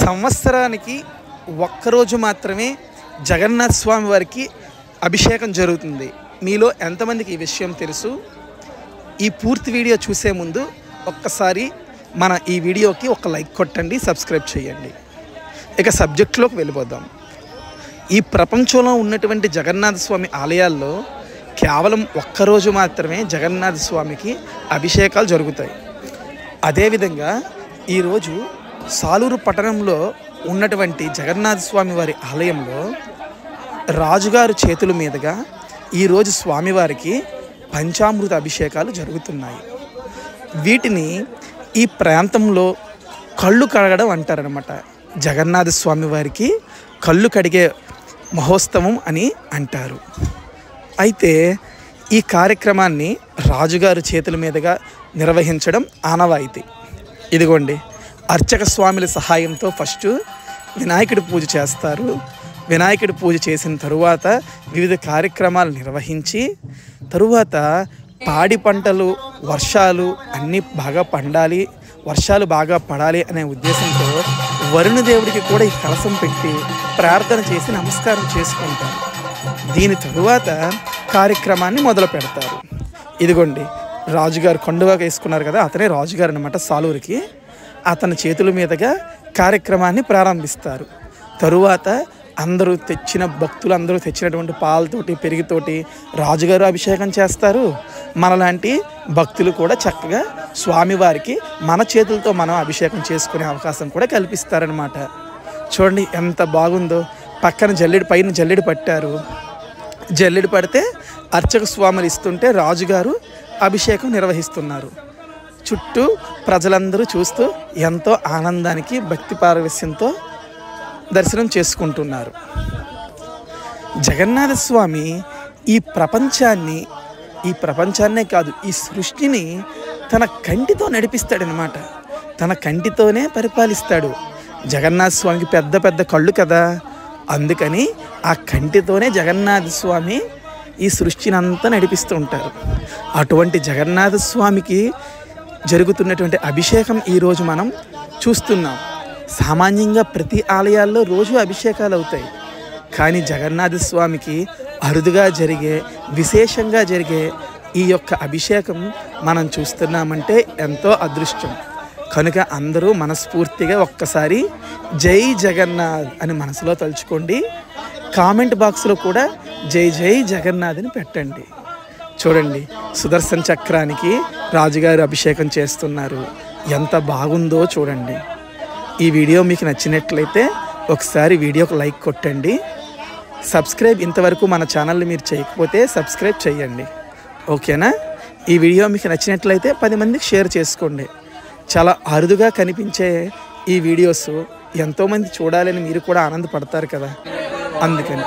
సంవత్సరానికి ఒక్కరోజు మాత్రమే జగన్నాథ స్వామి వారికి అభిషేకం జరుగుతుంది. మీలో ఎంతమందికి ఈ విషయం తెలుసు? ఈ పూర్తి వీడియో చూసే ముందు ఒక్కసారి మన ఈ వీడియోకి ఒక లైక్ కొట్టండి, సబ్స్క్రైబ్ చేయండి. ఇక సబ్జెక్టులోకి వెళ్ళిపోదాం. ఈ ప్రపంచంలో ఉన్నటువంటి జగన్నాథ స్వామి ఆలయాల్లో కేవలం ఒక్కరోజు మాత్రమే జగన్నాథ స్వామికి అభిషేకాలు జరుగుతాయి. అదేవిధంగా ఈరోజు సాలూరు పట్టణంలో ఉన్నటువంటి జగన్నాథ స్వామి వారి ఆలయంలో రాజుగారు చేతుల మీదుగా ఈరోజు స్వామివారికి పంచామృత అభిషేకాలు జరుగుతున్నాయి. వీటిని ఈ ప్రాంతంలో కళ్ళు కడగడం అంటారనమాట. జగన్నాథ స్వామి వారికి కళ్ళు కడిగే మహోత్సవం అని అంటారు. అయితే ఈ కార్యక్రమాన్ని రాజుగారు చేతుల మీదుగా నిర్వహించడం ఆనవాయితీ. ఇదిగోండి, అర్చక స్వాముల సహాయంతో ఫస్ట్ వినాయకుడి పూజ చేస్తారు. వినాయకుడి పూజ చేసిన తరువాత వివిధ కార్యక్రమాలు నిర్వహించి తరువాత పాడి పంటలు, వర్షాలు అన్నీ బాగా పండాలి, వర్షాలు బాగా పడాలి అనే ఉద్దేశంతో వరుణ దేవుడికి కూడా ఈ కలశం పెట్టి ప్రార్థన చేసి నమస్కారం చేసుకుంటారు. దీని తరువాత కార్యక్రమాన్ని మొదలు పెడతారు. ఇదిగోండి, రాజుగారు కొండవాక వేసుకున్నారు కదా, అతనే రాజుగారు అన్నమాట సాలూరికి. అతని చేతుల మీదుగా కార్యక్రమాన్ని ప్రారంభిస్తారు. తరువాత అందరూ తెచ్చిన భక్తులు అందరూ తెచ్చినటువంటి పాలతోటి పెరుగుతోటి రాజుగారు అభిషేకం చేస్తారు. మనలాంటి భక్తులు కూడా చక్కగా స్వామివారికి మన చేతులతో మనం అభిషేకం చేసుకునే అవకాశం కూడా కల్పిస్తారనమాట. చూడండి ఎంత బాగుందో. పక్కన పైన జల్లెడి పట్టారు. జల్లెడి పడితే అర్చక స్వాములు ఇస్తుంటే రాజుగారు అభిషేకం నిర్వహిస్తున్నారు. చుట్టూ ప్రజలందరూ చూస్తూ ఎంతో ఆనందానికి భక్తి పారవస్యంతో దర్శనం చేసుకుంటున్నారు. జగన్నాథ స్వామి ఈ ప్రపంచాన్నే కాదు, ఈ సృష్టిని తన కంటితో నడిపిస్తాడనమాట. తన కంటితోనే పరిపాలిస్తాడు. జగన్నాథ స్వామికి పెద్ద పెద్ద కళ్ళు కదా, అందుకని ఆ కంటితోనే జగన్నాథ స్వామి ఈ సృష్టిని అంతా నడిపిస్తూ ఉంటారు. అటువంటి జగన్నాథ స్వామికి జరుగుతున్నటువంటి అభిషేకం ఈరోజు మనం చూస్తున్నాం. సామాన్యంగా ప్రతి ఆలయాల్లో రోజు అభిషేకాలు అవుతాయి. కానీ జగన్నాథ స్వామికి అరుదుగా జరిగే, విశేషంగా జరిగే ఈ యొక్క అభిషేకం మనం చూస్తున్నామంటే ఎంతో అదృష్టం. కనుక అందరూ మనస్ఫూర్తిగా ఒక్కసారి జై జగన్నాథ్ అని మనసులో తలుచుకోండి. కామెంట్ బాక్స్లో కూడా జై జై జగన్నాథ్ అని పెట్టండి. చూడండి, సుదర్శన చక్రానికి రాజుగారు అభిషేకం చేస్తున్నారు. ఎంత బాగుందో చూడండి. ఈ వీడియో మీకు నచ్చినట్లయితే ఒకసారి వీడియోకి లైక్ కొట్టండి. సబ్స్క్రైబ్ ఇంతవరకు మన ఛానల్ని మీరు చేయకపోతే సబ్స్క్రైబ్ చేయండి. ఓకేనా? ఈ వీడియో మీకు నచ్చినట్లయితే 10 మందికి షేర్ చేసుకోండి. చాలా అరుదుగా కనిపించే ఈ వీడియోస్ ఎంతోమంది చూడాలని మీరు కూడా ఆనందపడతారు కదా, అందుకని.